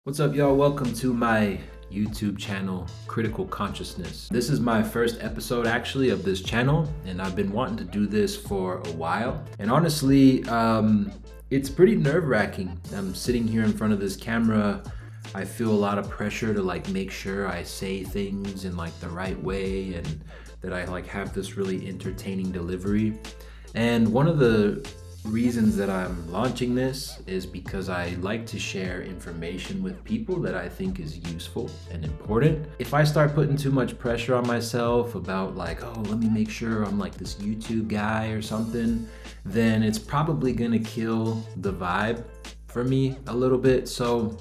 What's up, y'all? Welcome to my YouTube channel, Critical Consciousness. This is my first episode actually of this channel, and I've been wanting to do this for a while. And honestly, it's pretty nerve-wracking. I'm sitting here in front of this camera. I feel a lot of pressure to make sure I say things in the right way and that I have this really entertaining delivery. And one of the reasons that I'm launching this is because I like to share information with people that I think is useful and important. If I start putting too much pressure on myself about oh, let me make sure I'm this YouTube guy or something, then it's probably gonna kill the vibe for me a little bit. So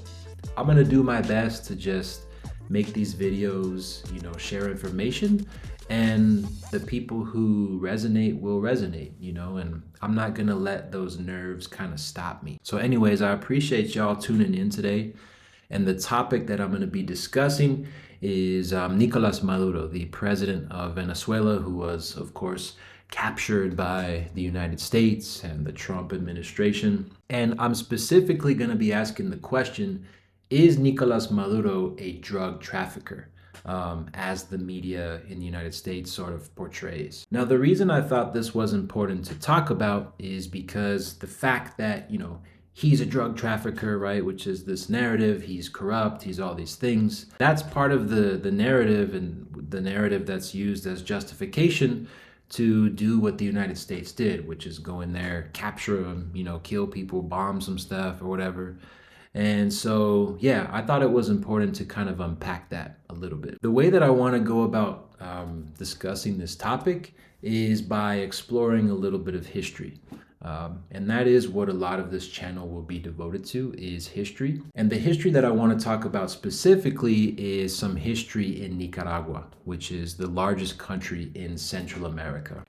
I'm gonna do my best to just make these videos, share information, and the people who resonate will resonate, and I'm not gonna let those nerves kind of stop me. So anyways, I appreciate y'all tuning in today. And the topic that I'm gonna be discussing is Nicolás Maduro, the president of Venezuela, who was, of course, captured by the United States and the Trump administration. And I'm specifically gonna be asking the question, is Nicolás Maduro a drug trafficker? As the media in the United States sort of portrays. Now, the reason I thought this was important to talk about is because the fact that, he's a drug trafficker, right? Which is this narrative, he's corrupt, he's all these things. That's part of the narrative, and the narrative that's used as justification to do what the United States did, which is go in there, capture them, kill people, bomb some stuff or whatever. And so, yeah, I thought it was important to kind of unpack that a little bit. The way that I want to go about discussing this topic is by exploring a little bit of history. And that is what a lot of this channel will be devoted to, is history. And the history that I want to talk about specifically is some history in Nicaragua, which is the largest country in Central America.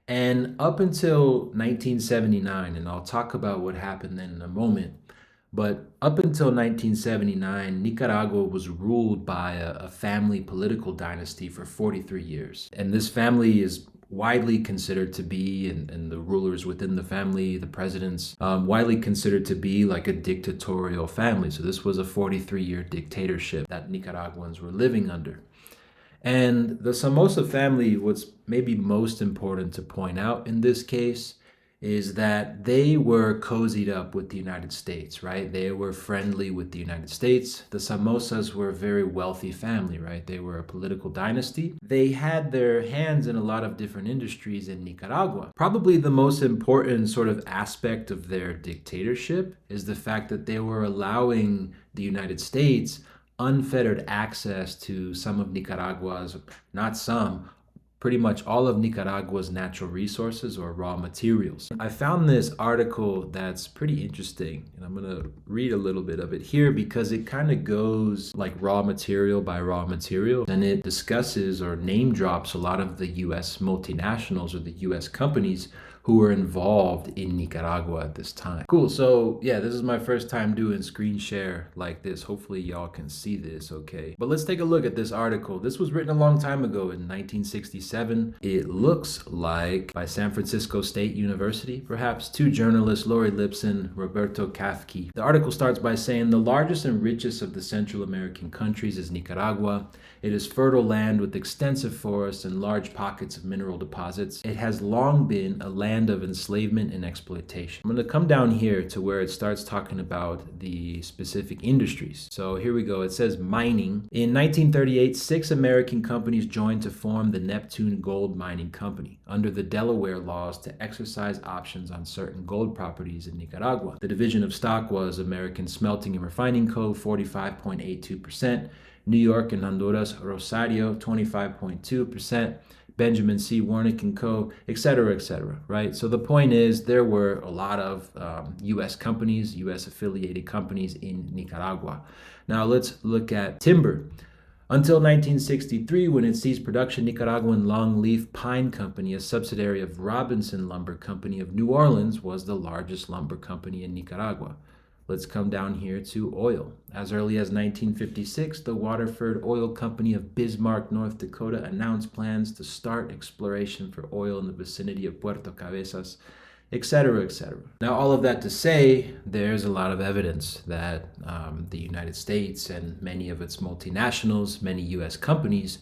And up until 1979, and I'll talk about what happened then in a moment, but up until 1979, Nicaragua was ruled by a family political dynasty for 43 years. And this family is widely considered to be, and the rulers within the family, the presidents, widely considered to be a dictatorial family. So this was a 43-year dictatorship that Nicaraguans were living under. And the Somoza family, what's maybe most important to point out in this case, is that they were cozied up with the United States, right? They were friendly with the United States. The Somozas were a very wealthy family, right? They were a political dynasty. They had their hands in a lot of different industries in Nicaragua. Probably the most important sort of aspect of their dictatorship is the fact that they were allowing the United States unfettered access to some of Nicaragua's, not some, pretty much all of Nicaragua's natural resources or raw materials. I found this article that's pretty interesting, and I'm gonna read a little bit of it here because it kind of goes raw material by raw material, and it discusses or name drops a lot of the US multinationals or the US companies who were involved in Nicaragua at this time. Cool, so yeah, this is my first time doing screen share like this. Hopefully y'all can see this okay. But let's take a look at this article. This was written a long time ago in 1967. It looks like by San Francisco State University, perhaps. Two journalists, Lori Lipson, Roberto Kafke. The article starts by saying, the largest and richest of the Central American countries is Nicaragua. It is fertile land with extensive forests and large pockets of mineral deposits. It has long been a land of enslavement and exploitation. I'm going to come down here to where it starts talking about the specific industries. So here we go. It says mining. In 1938, 6 American companies joined to form the Neptune Gold Mining Company under the Delaware laws to exercise options on certain gold properties in Nicaragua. The division of stock was American Smelting and Refining Co., 45.82%. New York and Honduras, Rosario, 25.2%, Benjamin C. Warnick and Co., et cetera, right? So the point is there were a lot of U.S. companies, U.S. affiliated companies in Nicaragua. Now let's look at timber. Until 1963, when it ceased production, Nicaraguan Longleaf Pine Company, a subsidiary of Robinson Lumber Company of New Orleans, was the largest lumber company in Nicaragua. Let's come down here to oil. As early as 1956, the Waterford Oil Company of Bismarck, North Dakota, announced plans to start exploration for oil in the vicinity of Puerto Cabezas etc., etc. Now, all of that to say, there's a lot of evidence that the United States and many of its multinationals, many US companies,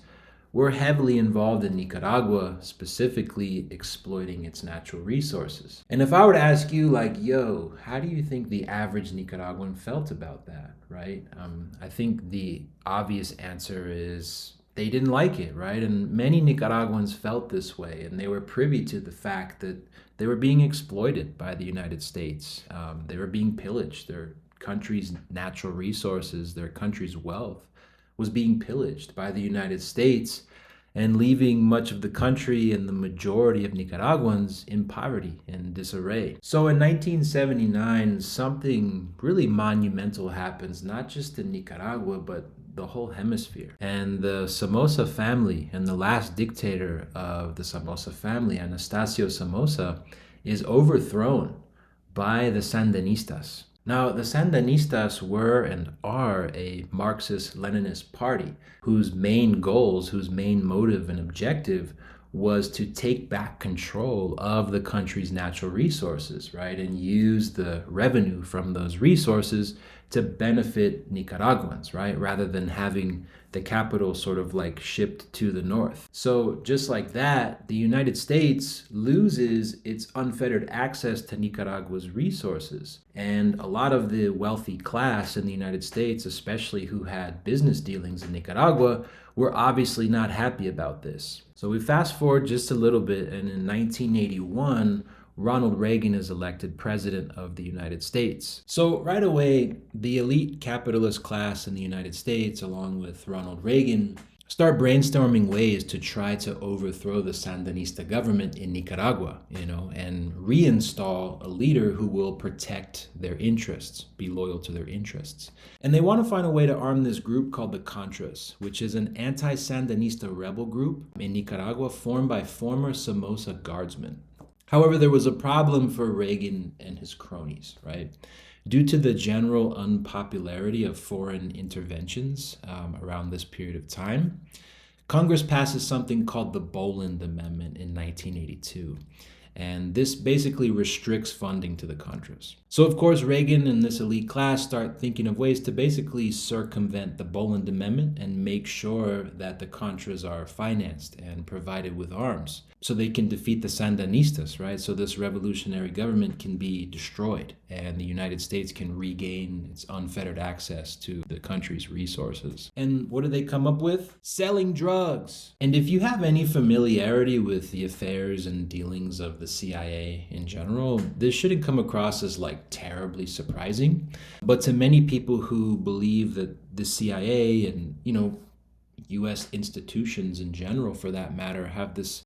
were heavily involved in Nicaragua, specifically exploiting its natural resources. And if I were to ask you, like, yo, how do you think the average Nicaraguan felt about that, right? I think the obvious answer is they didn't like it, right? And many Nicaraguans felt this way, and they were privy to the fact that they were being exploited by the United States. They were being pillaged. Their country's natural resources, their country's wealth was being pillaged by the United States and leaving much of the country and the majority of Nicaraguans in poverty and disarray. So in 1979, something really monumental happens, not just in Nicaragua, but the whole hemisphere. And the Somoza family and the last dictator of the Somoza family, Anastasio Somoza, is overthrown by the Sandinistas. Now, the Sandinistas were and are a Marxist-Leninist party whose main goals, whose main motive and objective was to take back control of the country's natural resources, right? And use the revenue from those resources to benefit Nicaraguans, right? Rather than having the capital sort of like shipped to the north. So just like that, the United States loses its unfettered access to Nicaragua's resources. And a lot of the wealthy class in the United States, especially who had business dealings in Nicaragua, were obviously not happy about this. So we fast forward just a little bit, and in 1981, Ronald Reagan is elected president of the United States. So right away, the elite capitalist class in the United States, along with Ronald Reagan, start brainstorming ways to try to overthrow the Sandinista government in Nicaragua, and reinstall a leader who will protect their interests, be loyal to their interests. And they want to find a way to arm this group called the Contras, which is an anti-Sandinista rebel group in Nicaragua formed by former Somoza guardsmen. However, there was a problem for Reagan and his cronies, right? Due to the general unpopularity of foreign interventions around this period of time, Congress passes something called the Boland Amendment in 1982. And this basically restricts funding to the Contras. So of course, Reagan and this elite class start thinking of ways to basically circumvent the Boland Amendment and make sure that the Contras are financed and provided with arms so they can defeat the Sandinistas, right? So this revolutionary government can be destroyed and the United States can regain its unfettered access to the country's resources. And what do they come up with? Selling drugs. And if you have any familiarity with the affairs and dealings of the CIA in general, this shouldn't come across as like terribly surprising. But to many people who believe that the CIA and, US institutions in general, for that matter,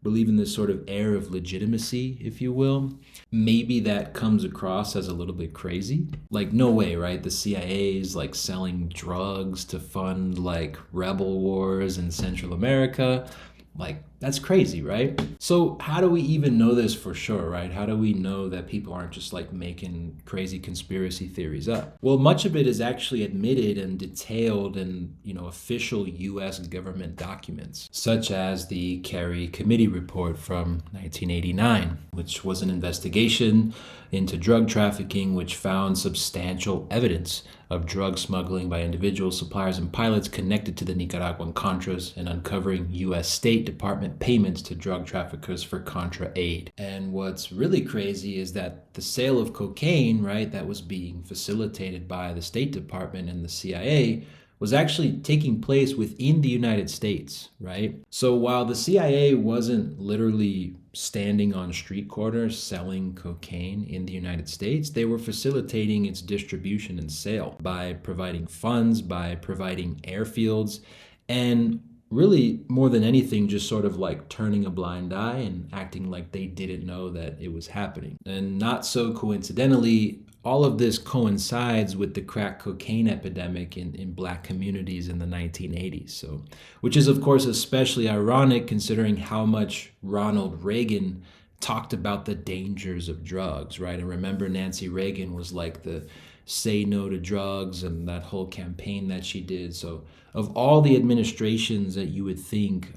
believe in this sort of air of legitimacy, if you will, maybe that comes across as a little bit crazy. Like, no way, right? The CIA is like selling drugs to fund like rebel wars in Central America. Like, that's crazy, right? So how do we even know this for sure, right? How do we know that people aren't just like making crazy conspiracy theories up? Well, much of it is actually admitted and detailed in, official US government documents, such as the Kerry Committee report from 1989, which was an investigation into drug trafficking, which found substantial evidence of drug smuggling by individuals, suppliers, and pilots connected to the Nicaraguan Contras and uncovering U.S. State Department payments to drug traffickers for Contra aid. And what's really crazy is that the sale of cocaine, right, that was being facilitated by the State Department and the CIA was actually taking place within the United States, right? So while the CIA wasn't literally standing on street corners selling cocaine in the United States, they were facilitating its distribution and sale by providing funds, by providing airfields, and really, more than anything, just sort of like turning a blind eye and acting like they didn't know that it was happening. And not so coincidentally, all of this coincides with the crack cocaine epidemic in Black communities in the 1980s. So, which is, of course, especially ironic considering how much Ronald Reagan talked about the dangers of drugs, right? And remember, Nancy Reagan was like the say no to drugs and that whole campaign that she did. So of all the administrations that you would think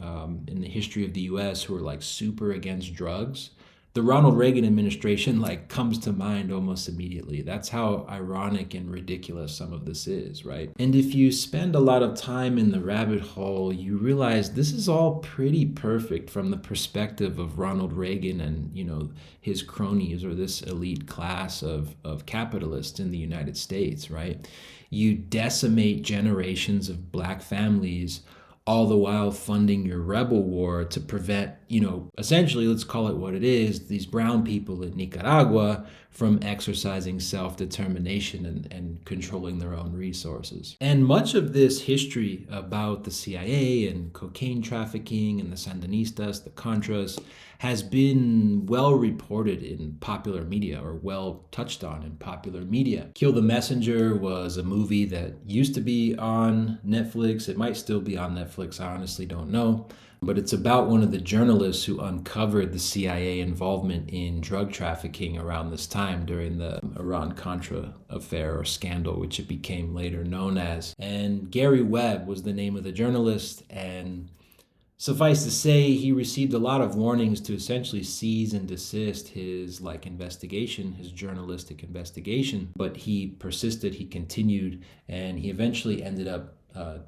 in the history of the US who were like super against drugs, the Ronald Reagan administration like comes to mind almost immediately. That's how ironic and ridiculous some of this is, right? And if you spend a lot of time in the rabbit hole, you realize this is all pretty perfect from the perspective of Ronald Reagan and, his cronies, or this elite class of capitalists in the United States, right? You decimate generations of black families, all the while funding your rebel war to prevent, essentially, let's call it what it is, these brown people in Nicaragua from exercising self-determination and controlling their own resources. And much of this history about the CIA and cocaine trafficking and the Sandinistas, the Contras, has been well reported in popular media, or well touched on in popular media. Kill the Messenger was a movie that used to be on Netflix. It might still be on Netflix, I honestly don't know. But it's about one of the journalists who uncovered the CIA involvement in drug trafficking around this time during the Iran-Contra affair, or scandal, which it became later known as. And Gary Webb was the name of the journalist, and suffice to say, he received a lot of warnings to essentially cease and desist his investigation, his journalistic investigation. But he persisted, he continued, and he eventually ended up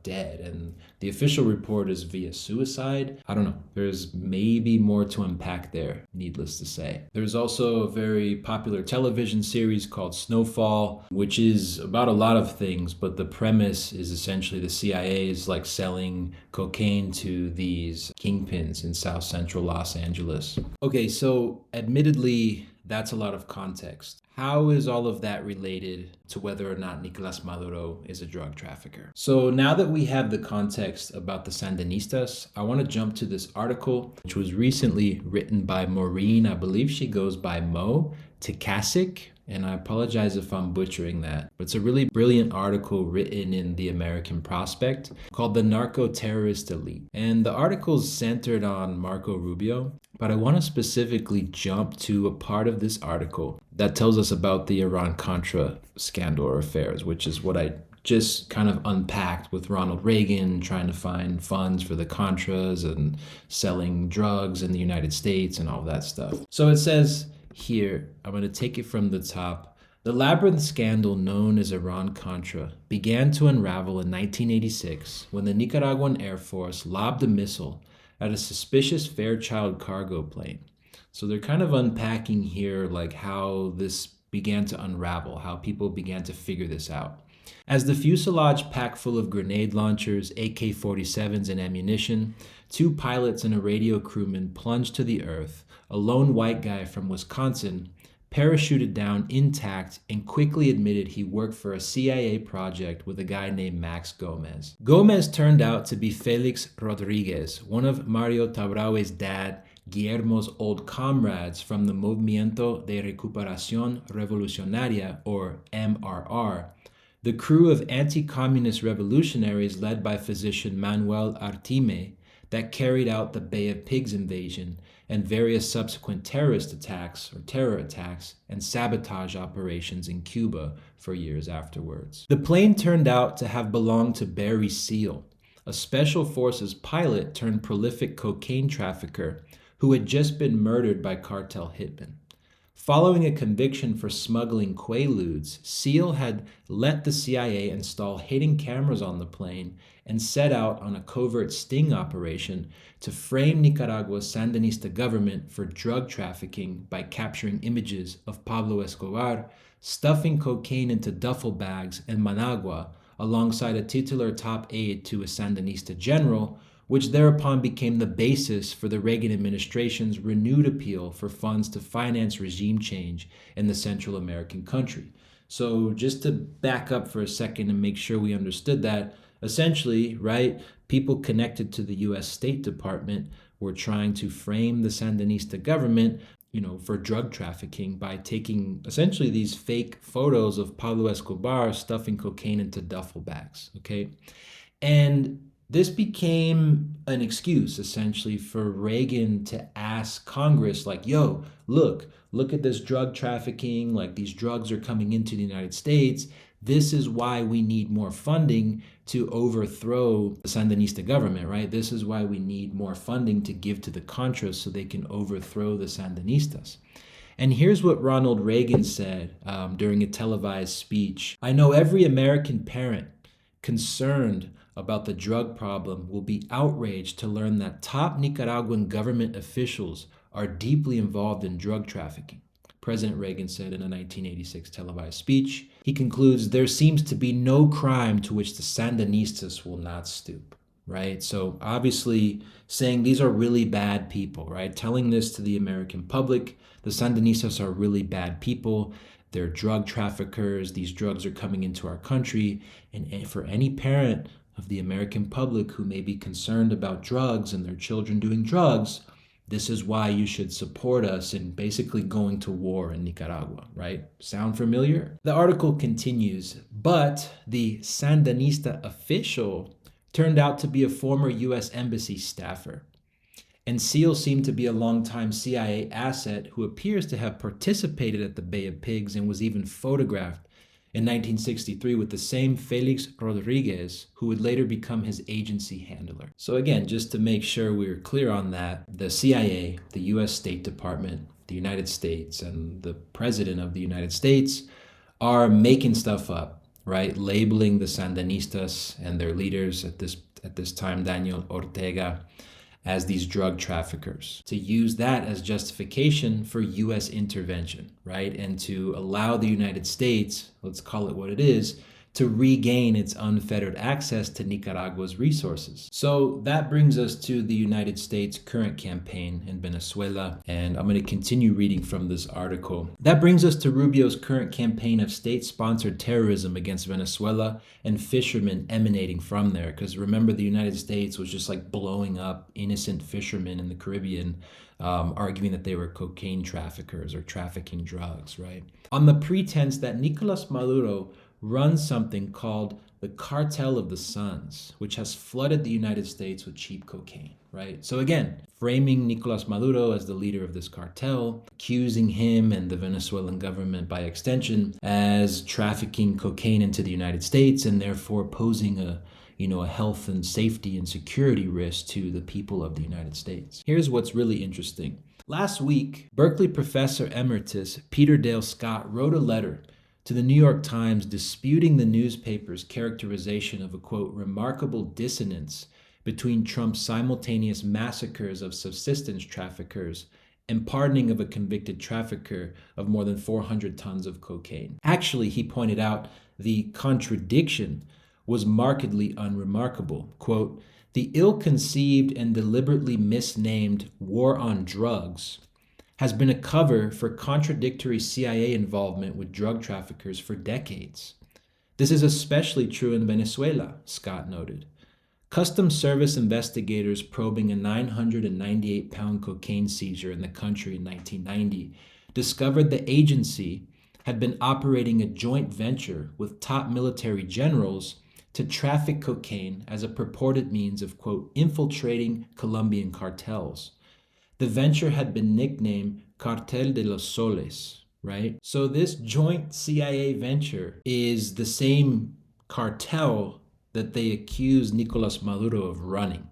dead. And the official report is via suicide. I don't know. There's maybe more to unpack there, needless to say. There's also a very popular television series called Snowfall, which is about a lot of things, but the premise is essentially the CIA is selling cocaine to these kingpins in South Central Los Angeles. Okay, so admittedly, that's a lot of context. How is all of that related to whether or not Nicolás Maduro is a drug trafficker? So now that we have the context about the Sandinistas, I want to jump to this article, which was recently written by Maureen, I believe she goes by Mo Tikasik, and I apologize if I'm butchering that. But it's a really brilliant article written in the American Prospect called The Narco-Terrorist Elite. And the article's centered on Marco Rubio, but I want to specifically jump to a part of this article that tells us about the Iran-Contra scandal or affairs, which is what I just kind of unpacked with Ronald Reagan trying to find funds for the Contras and selling drugs in the United States and all that stuff. So it says here, I'm going to take it from the top. The labyrinth scandal known as Iran-Contra began to unravel in 1986 when the Nicaraguan Air Force lobbed a missile at a suspicious Fairchild cargo plane. So they're kind of unpacking here how this began to unravel, how people began to figure this out. As the fuselage packed full of grenade launchers, AK-47s, and ammunition, 2 pilots and a radio crewman plunged to the earth, a lone white guy from Wisconsin parachuted down intact and quickly admitted he worked for a CIA project with a guy named Max Gomez. Gomez turned out to be Felix Rodriguez, one of Mario Tabrao's dad, Guillermo's old comrades from the Movimiento de Recuperación Revolucionaria, or MRR, the crew of anti-communist revolutionaries led by physician Manuel Artime that carried out the Bay of Pigs invasion and various subsequent terror attacks and sabotage operations in Cuba for years afterwards. The plane turned out to have belonged to Barry Seal, a special forces pilot turned prolific cocaine trafficker who had just been murdered by cartel hitmen. Following a conviction for smuggling Quaaludes, Seal had let the CIA install hidden cameras on the plane and set out on a covert sting operation to frame Nicaragua's Sandinista government for drug trafficking by capturing images of Pablo Escobar stuffing cocaine into duffel bags in Managua alongside a titular top aide to a Sandinista general, which thereupon became the basis for the Reagan administration's renewed appeal for funds to finance regime change in the Central American country. So just to back up for a second and make sure we understood that, essentially, right, people connected to the US State Department were trying to frame the Sandinista government, for drug trafficking by taking essentially these fake photos of Pablo Escobar stuffing cocaine into duffel bags, okay? And this became an excuse, essentially, for Reagan to ask Congress, look at this drug trafficking, these drugs are coming into the United States. This is why we need more funding to overthrow the Sandinista government, right? This is why we need more funding to give to the Contras so they can overthrow the Sandinistas. And here's what Ronald Reagan said during a televised speech. I know every American parent concerned about the drug problem will be outraged to learn that top Nicaraguan government officials are deeply involved in drug trafficking, President Reagan said in a 1986 televised speech. He concludes, there seems to be no crime to which the Sandinistas will not stoop, right? So obviously saying these are really bad people, right? Telling this to the American public, the Sandinistas are really bad people. They're drug traffickers. These drugs are coming into our country. And for any parent of the American public who may be concerned about drugs and their children doing drugs, this is why you should support us in basically going to war in Nicaragua, right? Sound familiar? The article continues, but the Sandinista official turned out to be a former U.S. Embassy staffer. And Seal seemed to be a longtime CIA asset who appears to have participated at the Bay of Pigs and was even photographed in 1963 with the same Felix Rodriguez, who would later become his agency handler. So again, just to make sure we're clear on that, the CIA, the US State Department, the United States, and the President of the United States are making stuff up, right? Labeling the Sandinistas and their leaders at this time, Daniel Ortega, as these drug traffickers, to use that as justification for U.S. intervention, right? And to allow the United States, let's call it what it is, to regain its unfettered access to Nicaragua's resources. So that brings us to the United States' current campaign in Venezuela, and I'm going to continue reading from this article. That brings us to Rubio's current campaign of state-sponsored terrorism against Venezuela and fishermen emanating from there, because remember, the United States was just like blowing up innocent fishermen in the Caribbean, arguing that they were cocaine traffickers or trafficking drugs, right? On the pretense that Nicolás Maduro runs something called the Cartel of the Suns, which has flooded the United States with cheap cocaine, right? So again, framing Nicolás Maduro as the leader of this cartel, accusing him and the Venezuelan government by extension as trafficking cocaine into the United States and therefore posing a health and safety and security risk to the people of the United States. Here's what's really interesting. Last week, Berkeley professor emeritus Peter Dale Scott wrote a letter to the New York Times disputing the newspaper's characterization of a, quote, remarkable dissonance between Trump's simultaneous massacres of subsistence traffickers and pardoning of a convicted trafficker of more than 400 tons of cocaine. Actually, he pointed out, the contradiction was markedly unremarkable. Quote, the ill-conceived and deliberately misnamed war on drugs has been a cover for contradictory CIA involvement with drug traffickers for decades. This is especially true in Venezuela, Scott noted. Customs Service investigators probing a 998-pound cocaine seizure in the country in 1990 discovered the agency had been operating a joint venture with top military generals to traffic cocaine as a purported means of, quote, infiltrating Colombian cartels. The venture had been nicknamed Cartel de los Soles, right? So this joint CIA venture is the same cartel that they accused Nicolás Maduro of running,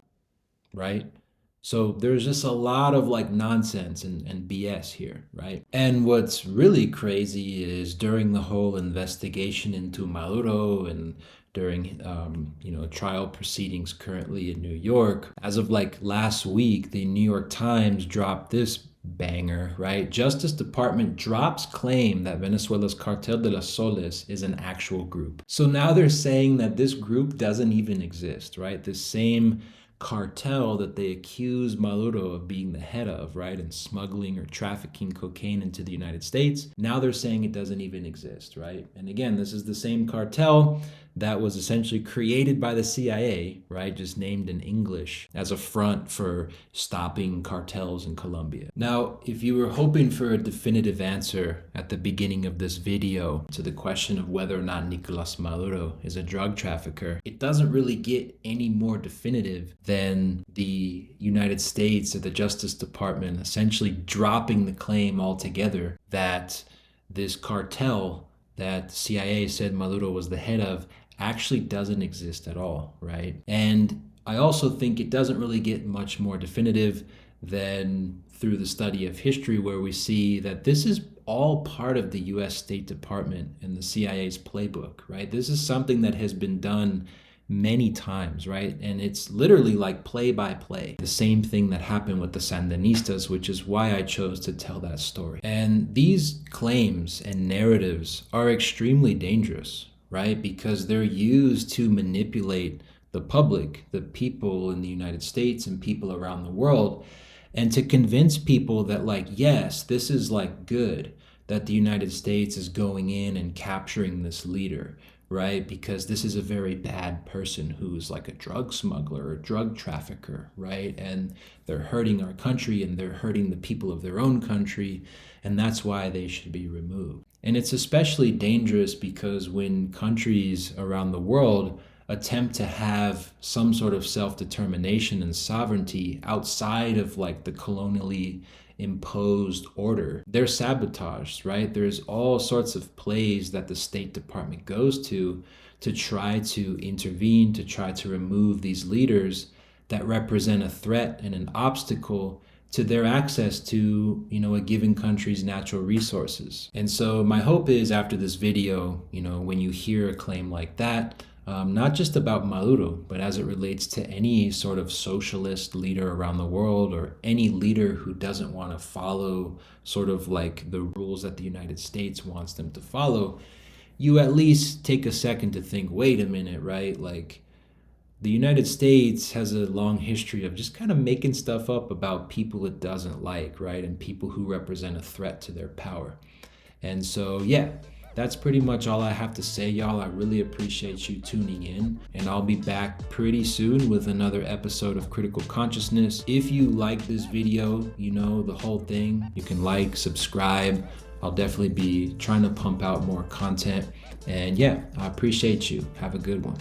right? So there's just a lot of like nonsense and BS here, right? And what's really crazy is during the whole investigation into Maduro and during trial proceedings currently in New York, as of like last week, the New York Times dropped this banger, right? Justice Department drops claim that Venezuela's Cartel de los Soles is an actual group. So now they're saying that this group doesn't even exist, right? This same cartel that they accuse Maduro of being the head of, right, and smuggling or trafficking cocaine into the United States. Now they're saying it doesn't even exist, right? And again, this is the same cartel that was essentially created by the CIA, right, just named in English as a front for stopping cartels in Colombia. Now, if you were hoping for a definitive answer at the beginning of this video to the question of whether or not Nicolás Maduro is a drug trafficker, it doesn't really get any more definitive than the United States or the Justice Department essentially dropping the claim altogether that this cartel that the CIA said Maduro was the head of actually doesn't exist at all, right? And I also think it doesn't really get much more definitive than through the study of history, where we see that this is all part of the US State Department and the CIA's playbook, right? This is something that has been done many times, right? And it's literally like play by play. The same thing that happened with the Sandinistas, which is why I chose to tell that story. And these claims and narratives are extremely dangerous, right? Because they're used to manipulate the public, the people in the United States and people around the world, and to convince people that, like, yes, this is like good, that the United States is going in and capturing this leader, right? Because this is a very bad person who's like a drug smuggler or drug trafficker, right? And they're hurting our country and they're hurting the people of their own country, and that's why they should be removed. And it's especially dangerous because when countries around the world attempt to have some sort of self-determination and sovereignty outside of like the colonially imposed order, they're sabotaged, right? There's all sorts of plays that the State Department goes to try to intervene, to try to remove these leaders that represent a threat and an obstacle to their access to, a given country's natural resources. And so my hope is, after this video, when you hear a claim like that, not just about Maduro, but as it relates to any sort of socialist leader around the world, or any leader who doesn't want to follow sort of like the rules that the United States wants them to follow, you at least take a second to think, wait a minute, right? Like, the United States has a long history of just kind of making stuff up about people it doesn't like, right? And people who represent a threat to their power. And so, yeah, that's pretty much all I have to say, y'all. I really appreciate you tuning in, and I'll be back pretty soon with another episode of Critical Consciousness. If you like this video, the whole thing, you can like, subscribe. I'll definitely be trying to pump out more content. And yeah, I appreciate you. Have a good one.